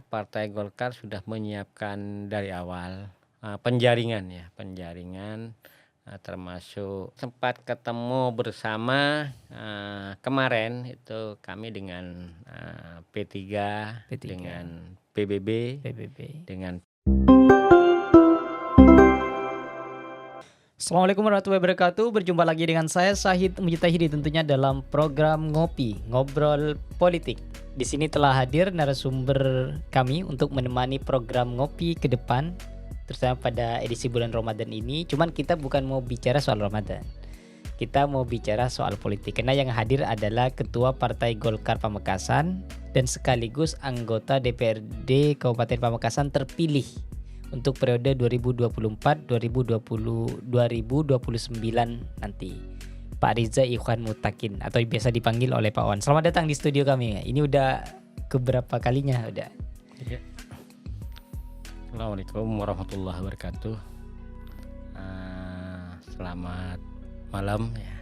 Partai Golkar sudah menyiapkan dari awal, penjaringan, termasuk sempat ketemu bersama, kemarin itu kami dengan, P3, P3, dengan PBB, PBB. dengan Assalamualaikum warahmatullahi wabarakatuh. Berjumpa lagi dengan saya Syahid Mujtahidi tentunya dalam program Ngopi, Ngobrol Politik. Di sini telah hadir narasumber kami untuk menemani program Ngopi ke depan, terutama pada edisi bulan Ramadan ini. Cuman kita bukan mau bicara soal Ramadan. Kita mau bicara soal politik. Karena yang hadir adalah Ketua Partai Golkar Pamekasan dan sekaligus anggota DPRD Kabupaten Pamekasan terpilih untuk periode 2024-2029 nanti, Pak Riza Ikhwan Mutakin atau biasa dipanggil oleh Pak Wan. Selamat datang di studio kami. Ini udah keberapa kalinya udah. Ya. Assalamualaikum warahmatullahi wabarakatuh. Selamat malam ya,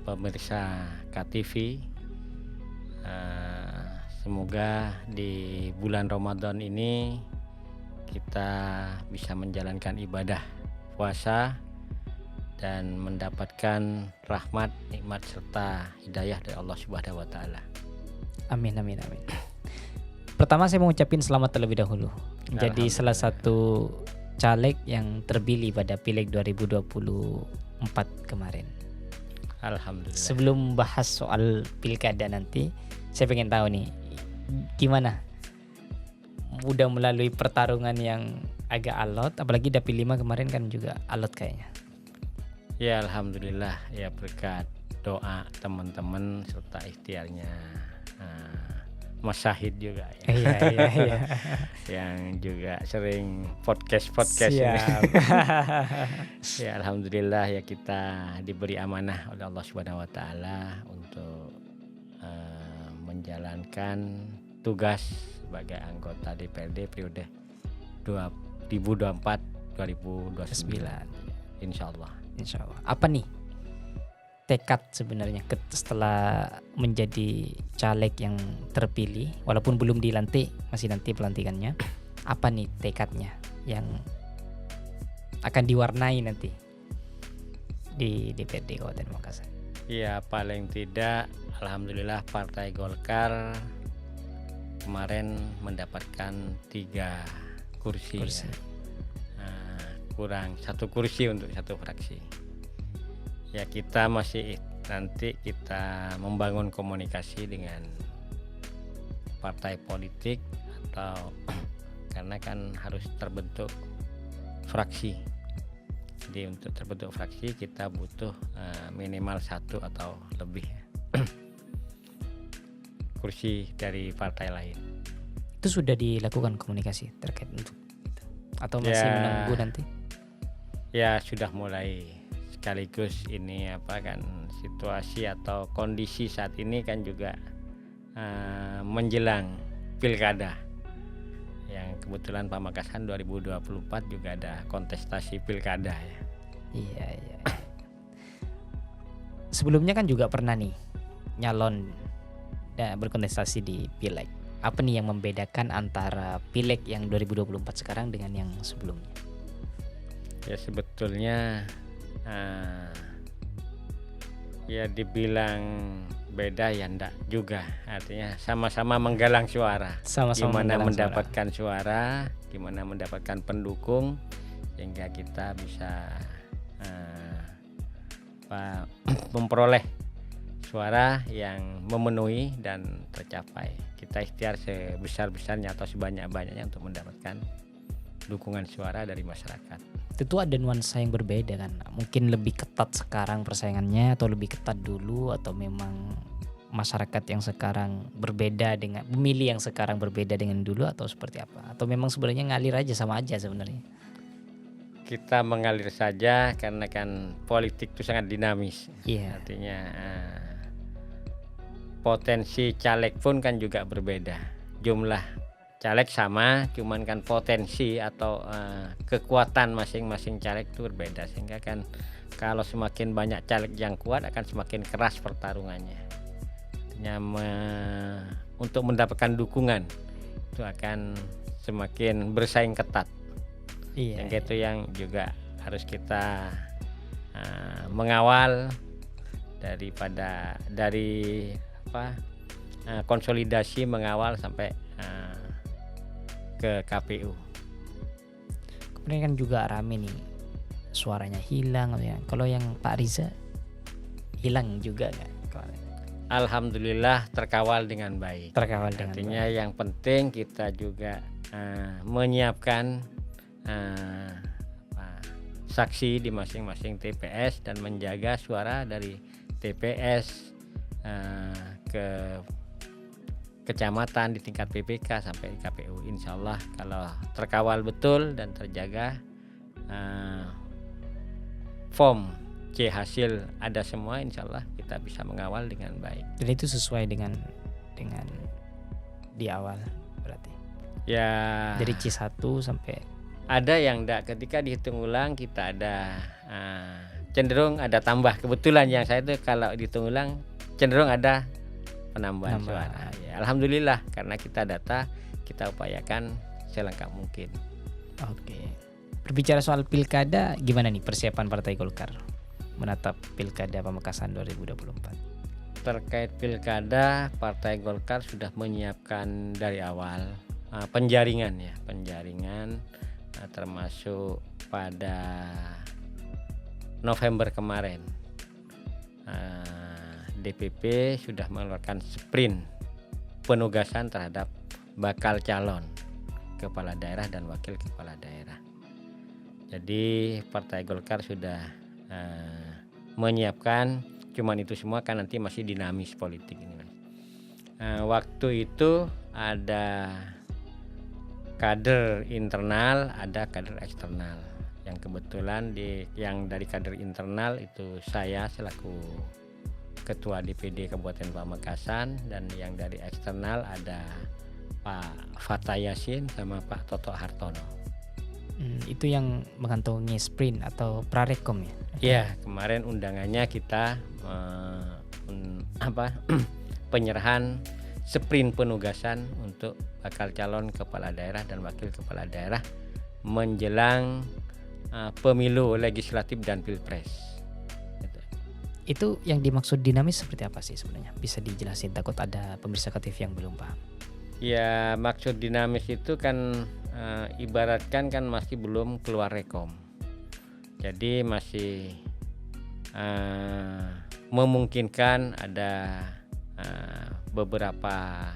pemirsa KTV. Semoga di bulan Ramadan ini kita bisa menjalankan ibadah puasa dan mendapatkan rahmat, nikmat serta hidayah dari Allah Subhanahu wa taala. Amin. Pertama saya mau ucapin selamat terlebih dahulu. Jadi salah satu caleg yang terpilih pada Pileg 2024 kemarin. Alhamdulillah. Sebelum bahas soal pilkada nanti, saya pengen tahu nih gimana udah melalui pertarungan yang agak alot, apalagi Dapil 5 kemarin kan juga alot kayaknya. Ya alhamdulillah ya, berkat doa teman-teman serta ikhtiarnya Mas Syahid juga ya. Iya. Yang juga sering podcast ini. Ya alhamdulillah ya, kita diberi amanah oleh Allah Subhanahu wa taala untuk menjalankan tugas sebagai anggota DPRD periode 2024-2029. Insya Allah. Apa nih tekad sebenarnya setelah menjadi caleg yang terpilih, walaupun belum dilantik, masih nanti pelantikannya. Apa nih tekadnya yang akan diwarnai nanti di DPRD Kabupaten Pamekasan? Ya paling tidak alhamdulillah Partai Golkar kemarin mendapatkan 3 kursi. Ya. Kurang 1 kursi untuk 1 fraksi. Ya kita masih nanti kita membangun komunikasi dengan partai politik atau karena kan harus terbentuk fraksi. Jadi untuk terbentuk fraksi kita butuh minimal 1 atau lebih kursi dari partai lain. Itu sudah dilakukan komunikasi terkait untuk itu atau masih menunggu nanti? Ya sudah mulai, sekaligus ini situasi atau kondisi saat ini kan juga menjelang pilkada yang kebetulan Pamekasan 2024 juga ada kontestasi pilkada ya. Iya. Sebelumnya kan juga pernah nih nyalon dan berkontestasi di Pileg. Apa nih yang membedakan antara Pileg yang 2024 sekarang dengan yang sebelumnya? Ya sebetulnya ya dibilang beda ya enggak juga. Artinya sama-sama menggalang suara. Gimana mendapatkan suara, gimana mendapatkan pendukung sehingga kita bisa memperoleh suara yang memenuhi dan tercapai. Kita ikhtiar sebesar-besarnya atau sebanyak-banyaknya untuk mendapatkan dukungan suara dari masyarakat. Tentu ada nuansa yang berbeda kan. Mungkin lebih ketat sekarang persaingannya atau lebih ketat dulu, atau memang masyarakat yang sekarang berbeda dengan pemilih yang sekarang berbeda dengan dulu, atau seperti apa? Atau memang sebenarnya ngalir aja, sama aja sebenarnya? Kita mengalir saja karena kan politik itu sangat dinamis. Iya. Artinya potensi caleg pun kan juga berbeda. Jumlah caleg sama, cuman kan potensi atau kekuatan masing-masing caleg itu berbeda, sehingga kan kalau semakin banyak caleg yang kuat akan semakin keras pertarungannya. Artinya untuk mendapatkan dukungan itu akan semakin bersaing ketat. Iya. Yang itu yang juga harus kita mengawal dari konsolidasi mengawal sampai ke KPU. Kemudian kan juga rame nih, suaranya hilang ya. Kalau yang Pak Riza hilang juga nggak? Alhamdulillah terkawal dengan baik. Terkawal dengan Artinya yang penting kita juga menyiapkan saksi di masing-masing TPS dan menjaga suara dari TPS ke kecamatan di tingkat PPK sampai di KPU. Insya Allah kalau terkawal betul dan terjaga, form C hasil ada semua, insya Allah kita bisa mengawal dengan baik. Dan itu sesuai dengan di awal berarti. Ya. Dari C1 sampai ada yang enggak, ketika dihitung ulang kita ada cenderung ada tambah. Kebetulan yang saya itu kalau dihitung ulang cenderung ada penambahan suara. Ya, alhamdulillah karena kita data, kita upayakan selengkap mungkin. Oke. Berbicara soal pilkada, gimana nih persiapan Partai Golkar menatap pilkada Pamekasan 2024? Terkait pilkada, Partai Golkar sudah menyiapkan dari awal penjaringan termasuk pada November kemarin. DPP sudah mengeluarkan sprint penugasan terhadap bakal calon kepala daerah dan wakil kepala daerah. Jadi Partai Golkar sudah menyiapkan, cuman itu semua kan nanti masih dinamis politik ini. Waktu itu ada kader internal, ada kader eksternal. Yang kebetulan yang dari kader internal itu saya selaku Ketua DPD Kabupaten Pamekasan, dan yang dari eksternal ada Pak Fatah Yasin sama Pak Toto Hartono. Itu yang mengantongi sprint atau prarekom ya? Iya, kemarin undangannya kita penyerahan sprint penugasan untuk bakal calon kepala daerah dan wakil kepala daerah menjelang pemilu legislatif dan pilpres. Itu yang dimaksud dinamis seperti apa sih sebenarnya? Bisa dijelasin, takut ada pemirsa KTV yang belum paham. Ya, maksud dinamis itu kan ibaratkan kan masih belum keluar rekom. Jadi masih memungkinkan ada beberapa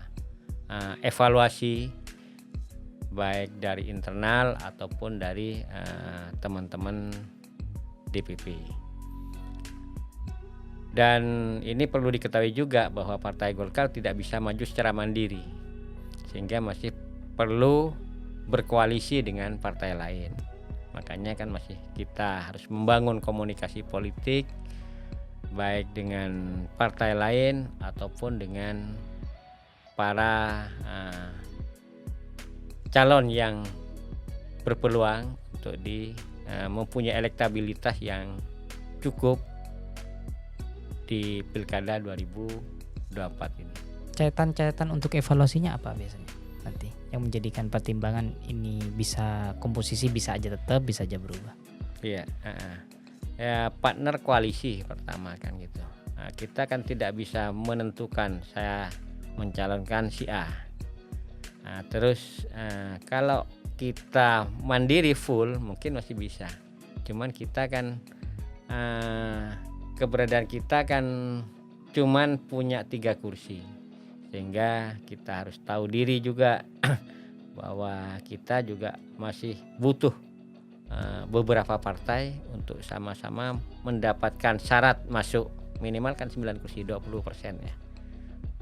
evaluasi baik dari internal ataupun dari teman-teman DPP. Dan ini perlu diketahui juga bahwa Partai Golkar tidak bisa maju secara mandiri, sehingga masih perlu berkoalisi dengan partai lain. Makanya kan masih kita harus membangun komunikasi politik baik dengan partai lain ataupun dengan para calon yang berpeluang untuk mempunyai elektabilitas yang cukup di Pilkada 2024 ini. Catatan untuk evaluasinya apa biasanya nanti yang menjadikan pertimbangan ini? Bisa komposisi bisa aja tetap, bisa aja berubah. Iya, ya partner koalisi pertama kan gitu. Kita kan tidak bisa menentukan saya mencalonkan si A. Terus kalau kita mandiri full mungkin masih bisa. Cuman kita kan keberadaan kita kan cuman punya 3 kursi, sehingga kita harus tahu diri juga bahwa kita juga masih butuh beberapa partai untuk sama-sama mendapatkan syarat masuk minimal kan 9 kursi 20% ya,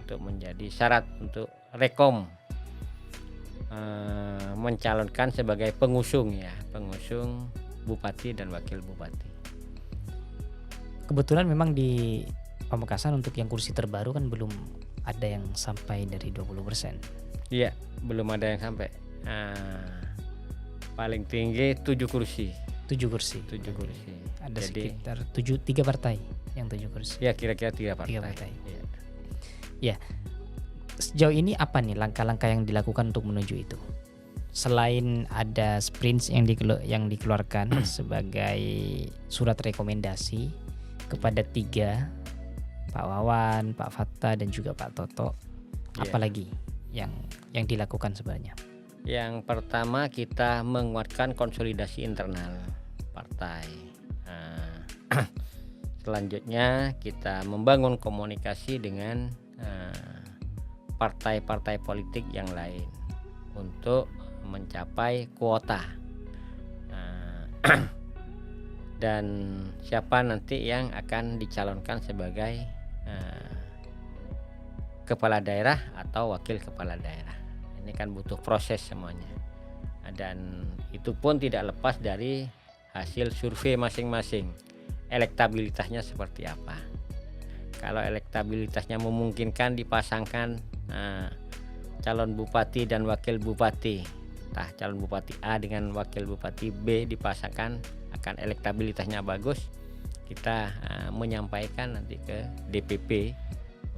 untuk menjadi syarat untuk rekom mencalonkan sebagai pengusung bupati dan wakil bupati. Kebetulan memang di Pamekasan untuk yang kursi terbaru kan belum ada yang sampai dari 20%. Iya, belum ada yang sampai. Paling tinggi 7 kursi. 7 kursi. Ada jadi, sekitar 3 partai yang 7 kursi. Ya, kira-kira 3 partai. 3 partai. Ya. Ya. sejauh ini apa nih langkah-langkah yang dilakukan untuk menuju itu? Selain ada sprints yang dikeluarkan sebagai surat rekomendasi kepada 3, Pak Wawan, Pak Fatta dan juga Pak Toto, apalagi yang dilakukan sebenarnya? Yang pertama kita menguatkan konsolidasi internal partai. Selanjutnya kita membangun komunikasi dengan partai-partai politik yang lain untuk mencapai kuota dan siapa nanti yang akan dicalonkan sebagai kepala daerah atau wakil kepala daerah. Ini kan butuh proses semuanya, dan itu pun tidak lepas dari hasil survei masing-masing, elektabilitasnya seperti apa. Kalau elektabilitasnya memungkinkan dipasangkan calon bupati dan wakil bupati, calon bupati A dengan wakil bupati B dipasangkan, akan elektabilitasnya bagus, kita menyampaikan nanti ke DPP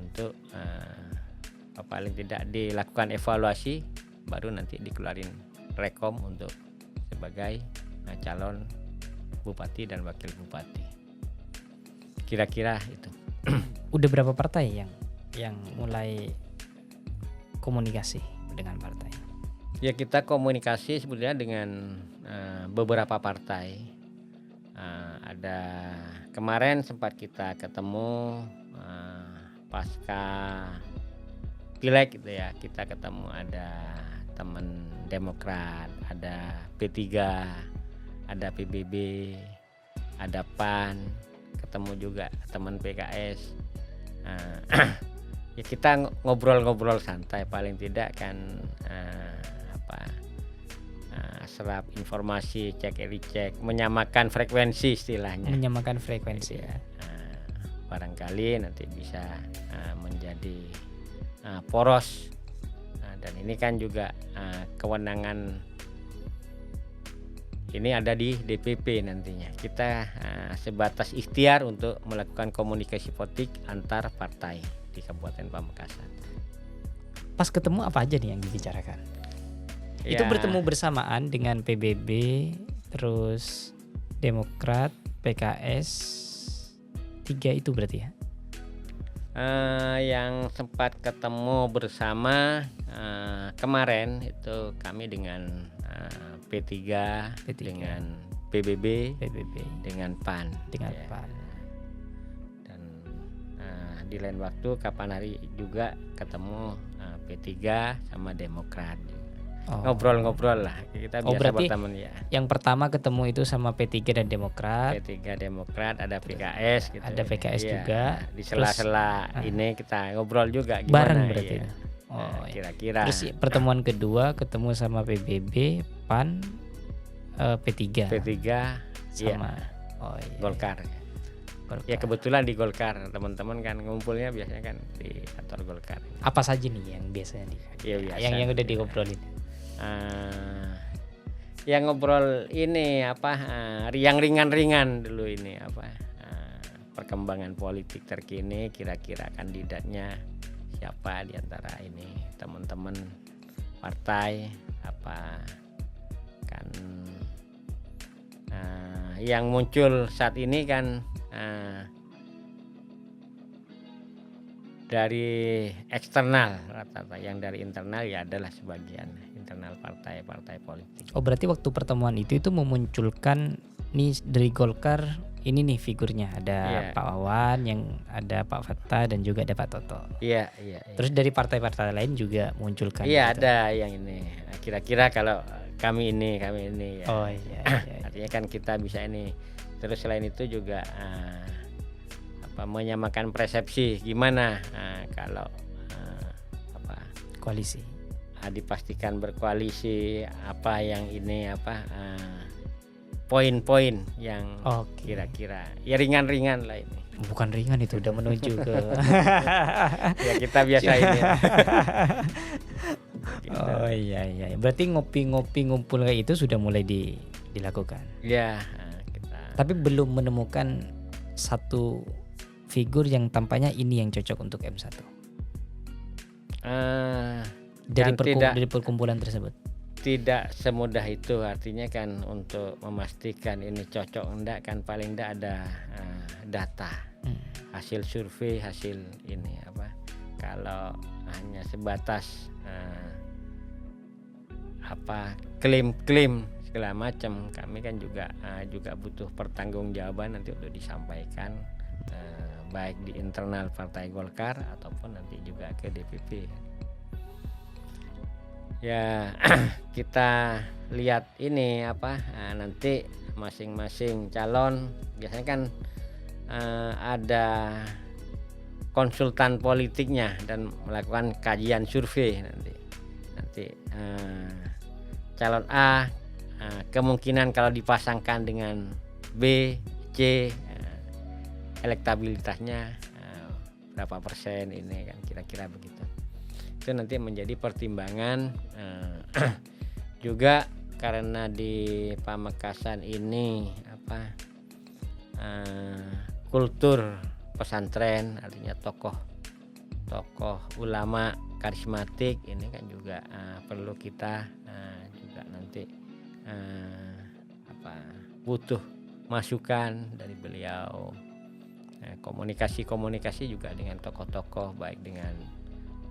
untuk paling tidak dilakukan evaluasi, baru nanti dikeluarin rekom untuk sebagai calon bupati dan wakil bupati. Kira-kira itu. Udah berapa partai yang mulai komunikasi dengan partai? Ya, kita komunikasi sebetulnya dengan beberapa partai. Ada kemarin sempat kita ketemu pasca pileg gitu ya, kita ketemu ada teman Demokrat, ada P3, ada PBB, ada PAN, ketemu juga teman PKS. Ya kita ngobrol-ngobrol santai, paling tidak kan serap informasi, cek recheck, menyamakan frekuensi istilahnya. Menyamakan frekuensi ya. Barangkali nanti bisa menjadi poros. Dan ini kan juga kewenangan ini ada di DPP nantinya. Kita sebatas ikhtiar untuk melakukan komunikasi politik antar partai di Kabupaten Pamekasan. Pas ketemu apa aja nih yang dibicarakan? Ya, itu bertemu bersamaan dengan PBB, terus Demokrat, PKS, 3 itu berarti ya? Yang sempat ketemu bersama kemarin itu kami dengan P3, dengan PBB, dengan PAN. Dengan ya. PAN. Dan di lain waktu kapan hari juga ketemu P3 sama Demokrat. Ngobrol-ngobrol lah, kita biasa berarti berteman ya. Yang pertama ketemu itu sama P3 dan Demokrat. P3 Demokrat, ada PKS gitu. Ada PKS ya, juga. Di sela-sela ini kita ngobrol juga gimana bareng berarti. Ya. Kira-kira. Terus pertemuan kedua ketemu sama PBB, PAN, P3 sama Golkar. Ya kebetulan di Golkar, teman-teman kan ngumpulnya biasanya kan di kantor Golkar. Apa saja nih yang biasanya biasa, yang udah diobrolin? Yang ngobrol ini yang ringan-ringan dulu ini perkembangan politik terkini, kira-kira kandidatnya siapa di antara ini teman-teman partai kan yang muncul saat ini kan dari eksternal rata-rata, yang dari internal ya adalah sebagian internal partai politik. Berarti waktu pertemuan itu memunculkan nih dari Golkar ini nih figurnya ada Pak Wawan, yang ada Pak Fatta dan juga ada Pak Toto. Iya. Terus dari partai-partai lain juga munculkan. Iya gitu. Ada yang ini. Kira-kira kalau kami ini ya. Iya. Artinya kan kita bisa ini. Terus selain itu juga menyamakan persepsi gimana kalau koalisi. Dipastikan berkoalisi, apa yang ini poin-poin yang kira-kira ya ringan-ringan lah ini. Bukan ringan itu, udah menuju ke ya kita biasa ini. Iya. Berarti ngopi-ngopi ngumpul kayak itu sudah mulai dilakukan. Ya, Tapi belum menemukan satu figur yang tampaknya ini yang cocok untuk M1. dan dari perkumpulan tersebut. tidak semudah itu, artinya kan untuk memastikan ini cocok enggak kan paling enggak ada data, hasil survei, hasil ini apa. Kalau hanya sebatas klaim segala macam, kami kan juga butuh pertanggungjawaban nanti untuk disampaikan baik di internal Partai Golkar ataupun nanti juga ke DPP. Ya kita lihat ini nanti masing-masing calon biasanya kan ada konsultan politiknya dan melakukan kajian survei nanti calon A kemungkinan kalau dipasangkan dengan B, C elektabilitasnya berapa persen ini kan kira-kira begitu. Itu nanti menjadi pertimbangan juga karena di Pamekasan ini kultur pesantren, artinya tokoh ulama karismatik ini kan juga perlu kita juga nanti butuh masukan dari beliau, komunikasi juga dengan tokoh-tokoh, baik dengan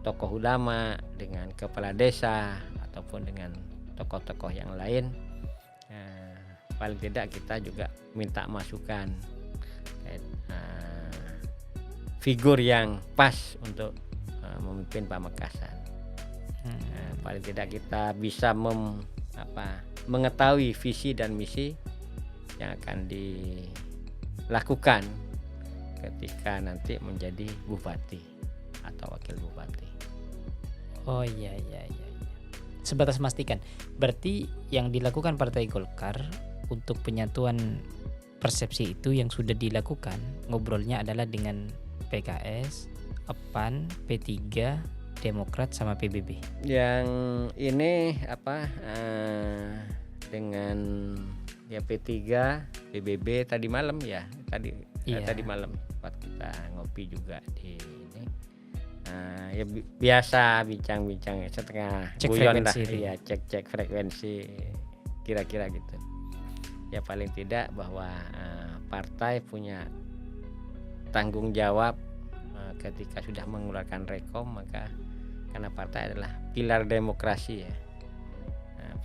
tokoh ulama, dengan kepala desa ataupun dengan tokoh-tokoh yang lain. Paling tidak kita juga minta masukan figur yang pas untuk memimpin Pamekasan. Paling tidak kita bisa mengetahui visi dan misi yang akan dilakukan ketika nanti menjadi bupati atau wakil bupati. Oh iya. Sebatas memastikan, berarti yang dilakukan Partai Golkar untuk penyatuan persepsi itu yang sudah dilakukan, ngobrolnya adalah dengan PKS, PAN, P3, Demokrat sama PBB. Yang ini dengan ya P3, PBB tadi malam ya, tadi malam pas kita ngopi juga di ini. Ya biasa bincang-bincang setengah guyon lah ya, cek frekuensi kira-kira gitu. Ya paling tidak bahwa partai punya tanggung jawab ketika sudah mengeluarkan rekom, maka karena partai adalah pilar demokrasi ya,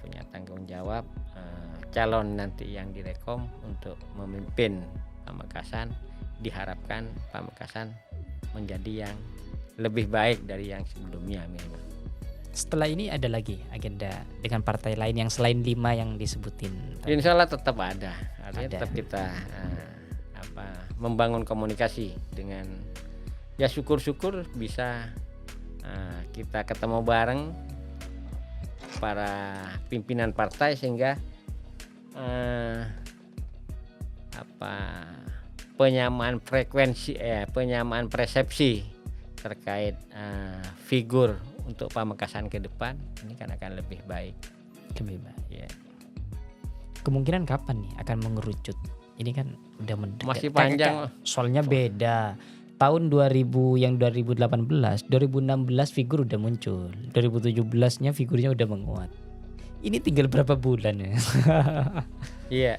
punya tanggung jawab calon nanti yang direkom untuk memimpin Pamekasan, diharapkan Pamekasan menjadi yang lebih baik dari yang sebelumnya memang. Setelah ini ada lagi agenda dengan partai lain yang selain 5 yang disebutin? Insya Allah tetap ada. Artinya tetap kita membangun komunikasi dengan ya syukur-syukur bisa kita ketemu bareng para pimpinan partai sehingga penyamaan frekuensi penyamaan persepsi terkait figur untuk Pamekasan ke depan ini kan akan lebih baik. Ya. Kemungkinan kapan nih akan mengerucut? Ini kan udah mendekat. Masih panjang. Soalnya beda. Tahun 2000 yang 2018, 2016 figur udah muncul. 2017-nya figurnya udah menguat. Ini tinggal berapa bulan ya? Iya.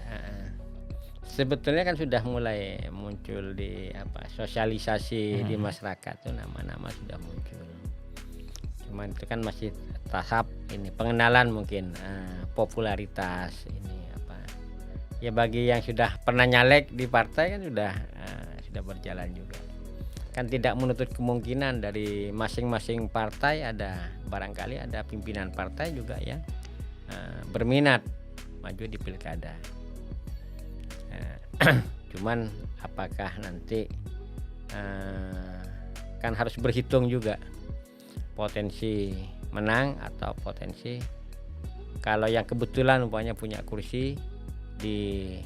Sebetulnya kan sudah mulai muncul di sosialisasi di masyarakat tuh, nama-nama sudah muncul. Cuman itu kan masih tahap ini pengenalan mungkin popularitas ini ya bagi yang sudah pernah nyalek di partai kan sudah berjalan juga. Kan tidak menutup kemungkinan dari masing-masing partai barangkali ada pimpinan partai juga yang berminat maju di pilkada. Cuman apakah nanti kan harus berhitung juga potensi menang atau potensi kalau yang kebetulan umpamanya punya kursi di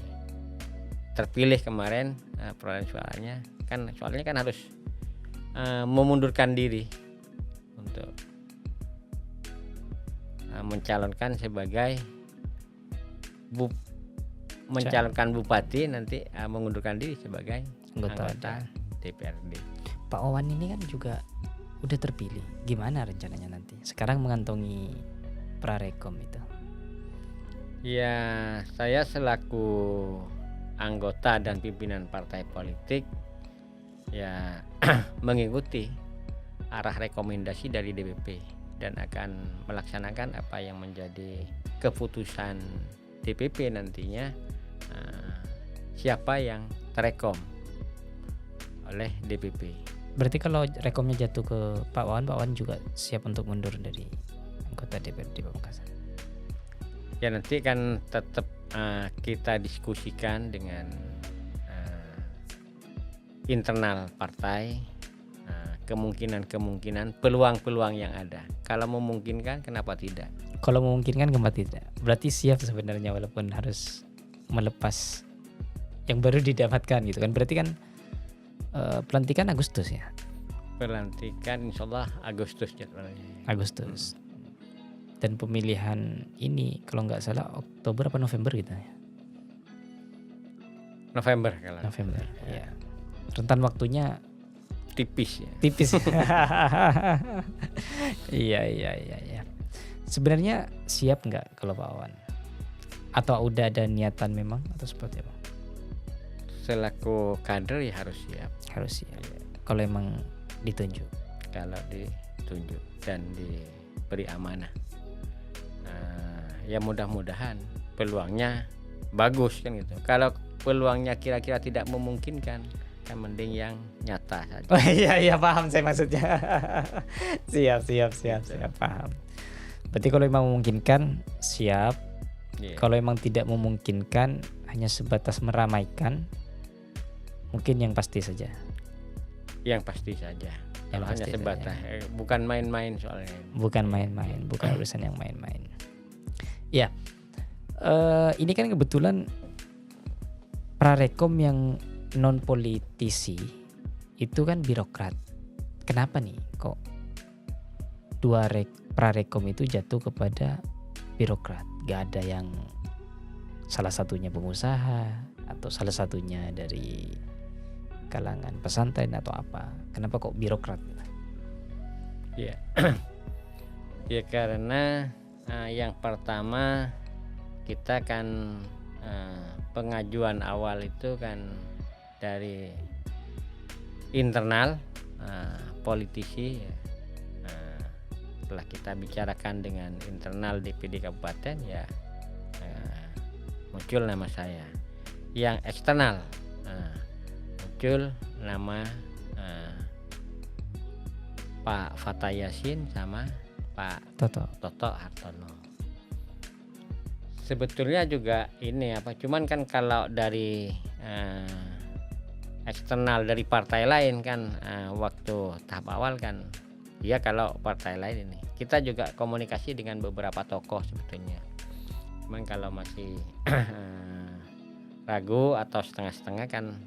terpilih kemarin perolehan suaranya kan soalnya kan harus memundurkan diri untuk mencalonkan sebagai mencalonkan bupati, nanti mengundurkan diri sebagai anggota DPRD. Pak Wawan ini kan juga udah terpilih, gimana rencananya nanti? Sekarang mengantongi prarekom itu. Ya, saya selaku anggota dan pimpinan partai politik ya mengikuti arah rekomendasi dari DPP dan akan melaksanakan apa yang menjadi keputusan DPP nantinya, siapa yang terekom oleh DPP. Berarti kalau rekomnya jatuh ke Pak Wawan juga siap untuk mundur dari anggota DPRD Pamekasan. Ya nanti kan tetap kita diskusikan dengan internal partai, kemungkinan-kemungkinan, peluang-peluang yang ada. Kalau memungkinkan, kenapa tidak? Kalau memungkinkan kenapa tidak? Berarti siap sebenarnya walaupun harus melepas yang baru didapatkan gitu kan. Berarti kan pelantikan Agustus ya? Pelantikan insya Allah Agustus jadwalnya. Agustus. Dan pemilihan ini kalau nggak salah Oktober apa November gitu ya? November kalau. November. Ya. Rentan waktunya Tipis ya. tipis. Iya. Sebenarnya siap nggak kalau Pak Wawan? Atau udah ada niatan memang atau seperti apa? Selaku kader ya harus siap. Harus siap. Kalau emang ditunjuk. Kalau ditunjuk dan diberi amanah. Ya mudah-mudahan peluangnya bagus kan gitu. Kalau peluangnya kira-kira tidak memungkinkan, kan mending yang nyata saja. Oh iya paham saya maksudnya. siap paham. Berarti kalau emang memungkinkan siap. Yeah. Kalau emang tidak memungkinkan hanya sebatas meramaikan, mungkin yang pasti saja. Yang pasti saja. Kalau hanya pasti sebatas bukan main-main soalnya. Bukan main-main, bukan urusan yang main-main. Ya, ini kan kebetulan prarekom yang non politisi itu kan birokrat. Kenapa nih kok dua prarekom itu jatuh kepada birokrat? Gak ada yang salah satunya pengusaha atau salah satunya dari kalangan pesantren atau apa? Kenapa kok birokrat? Ya, ya karena yang pertama kita kan pengajuan awal itu kan dari internal politisi. Setelah kita bicarakan dengan internal DPD Kabupaten ya muncul nama saya. Yang eksternal muncul nama Pak Fathah Yassin sama Pak Toto Hartono. Sebetulnya juga ini cuman kan kalau dari eksternal dari partai lain kan waktu tahap awal kan ya kalau partai lain ini kita juga komunikasi dengan beberapa tokoh sebetulnya. Cuman kalau masih ragu atau setengah-setengah kan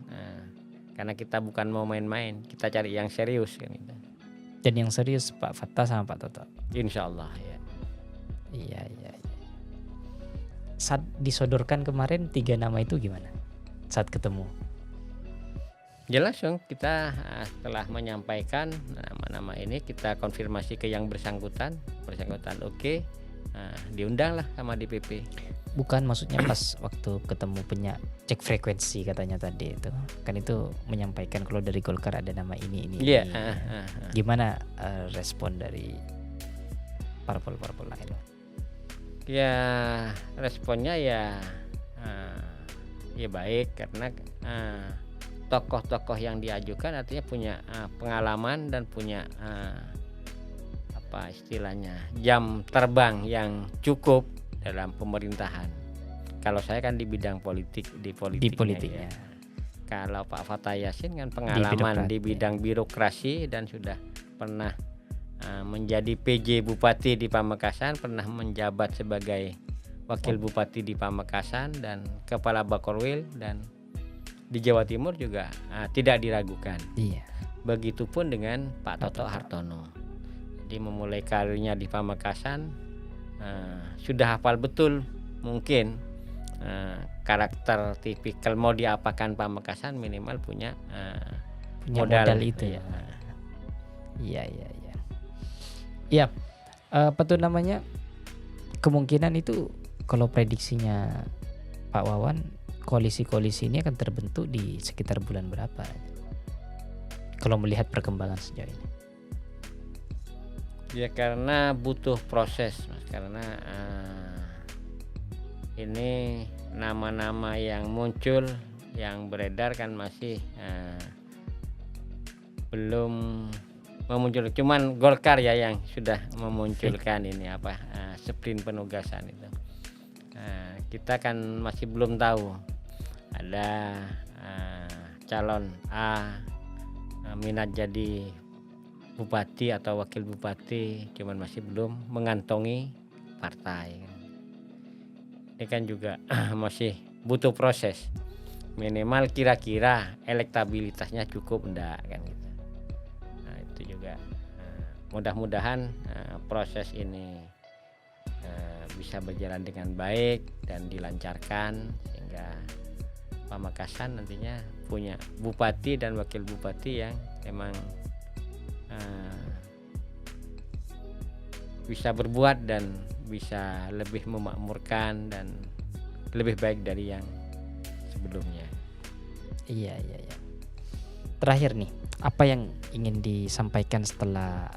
karena kita bukan mau main-main, kita cari yang serius kan gitu. Dan yang serius Pak Fathah sama Pak Toto. Insya Allah ya. Iya. Saat disodorkan kemarin 3 nama itu gimana? Saat ketemu? Ya langsung kita setelah menyampaikan nama-nama ini kita konfirmasi ke yang bersangkutan oke, diundang lah sama DPP. Bukan maksudnya pas waktu ketemu cek frekuensi katanya tadi itu kan itu menyampaikan kalau dari Golkar ada nama ini. Iya. Gimana respon dari parpol lain? Ya responnya ya baik karena tokoh-tokoh yang diajukan artinya punya pengalaman dan punya istilahnya jam terbang yang cukup dalam pemerintahan. Kalau saya kan di bidang politik di politiknya. Ya. Kalau Pak Fathah Yassin kan pengalaman di bidang birokrasi dan sudah pernah menjadi PJ Bupati di Pamekasan, pernah menjabat sebagai Wakil Bupati di Pamekasan dan Kepala Bakorwil dan di Jawa Timur juga tidak diragukan. Iya. Begitupun dengan Pak Toto Hartono. Jadi memulai karirnya di Pamekasan sudah hafal betul mungkin karakter tipikal mau diapakan Pamekasan minimal punya modal itu. Ya. Iya. Ya, apa tuh namanya? Kemungkinan itu kalau prediksinya Pak Wawan, koalisi-koalisi ini akan terbentuk di sekitar bulan berapa? Kalau melihat perkembangan sejauh ini. Ya karena butuh proses, Mas. Karena ini nama-nama yang muncul, yang beredar kan masih belum memunculkan. Cuman Golkar ya yang sudah memunculkan ini sprint penugasan itu. Kita kan masih belum tahu ada calon A minat jadi bupati atau wakil bupati, cuman masih belum mengantongi partai. Ini kan juga masih butuh proses, minimal kira-kira elektabilitasnya cukup enggak kan gitu. Nah itu juga mudah-mudahan proses ini bisa berjalan dengan baik dan dilancarkan sehingga Pamekasan nantinya punya bupati dan wakil bupati yang memang bisa berbuat dan bisa lebih memakmurkan dan lebih baik dari yang sebelumnya. Iya. Terakhir nih, apa yang ingin disampaikan setelah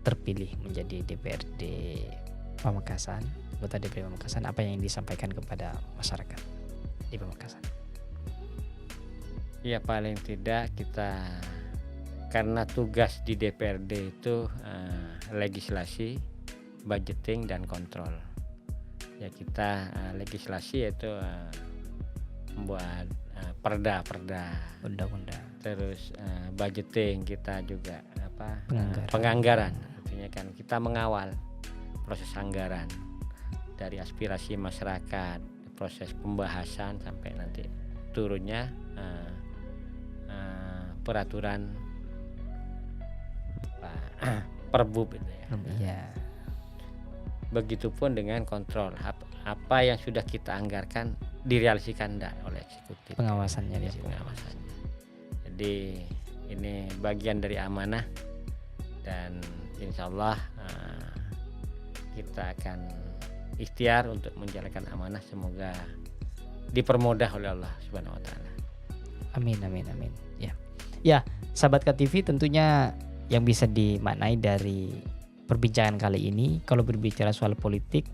terpilih menjadi DPRD Pamekasan, anggota DPRD Pamekasan, apa yang disampaikan kepada masyarakat di Pamekasan? Ya paling tidak kita, karena tugas di DPRD itu legislasi, budgeting dan kontrol. Ya kita legislasi itu membuat perda-perda, Undang-undang. terus budgeting kita juga Penganggaran. penganggaran. Artinya kan kita mengawal proses anggaran dari aspirasi masyarakat, proses pembahasan sampai nanti turunnya peraturan Perbub itu ya. Iya. Begitupun dengan kontrol apa yang sudah kita anggarkan direalisasikan enggak oleh eksekutif. Pengawasannya di Ya, situ. pengawasannya. Jadi ini bagian dari amanah dan insya Allah kita akan ikhtiar untuk menjalankan amanah, semoga dipermudah oleh Allah Subhanahu wa taala. Amin. Ya, sahabat KTV, tentunya yang bisa dimaknai dari perbincangan kali ini, kalau berbicara soal politik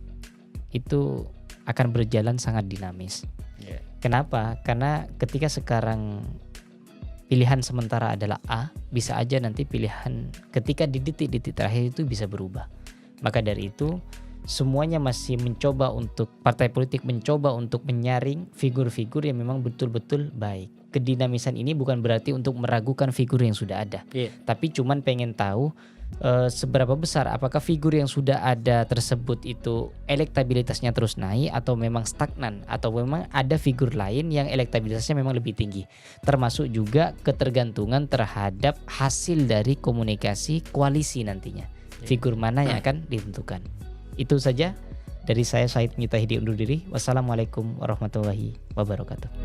itu akan berjalan sangat dinamis. Yeah. Kenapa? Karena ketika sekarang pilihan sementara adalah A, bisa aja nanti pilihan ketika di detik-detik terakhir itu bisa berubah. Maka dari itu semuanya masih mencoba untuk, partai politik mencoba untuk menyaring figur-figur yang memang betul-betul baik. Kedinamisan ini bukan berarti untuk meragukan figur yang sudah ada, tapi cuman pengen tahu seberapa besar apakah figur yang sudah ada tersebut itu elektabilitasnya terus naik atau memang stagnan, atau memang ada figur lain yang elektabilitasnya memang lebih tinggi. Termasuk juga ketergantungan terhadap hasil dari komunikasi koalisi nantinya, figur mana yang akan ditentukan. Itu saja dari saya, Syahid Mujitahidi, undur diri. Wassalamualaikum warahmatullahi wabarakatuh.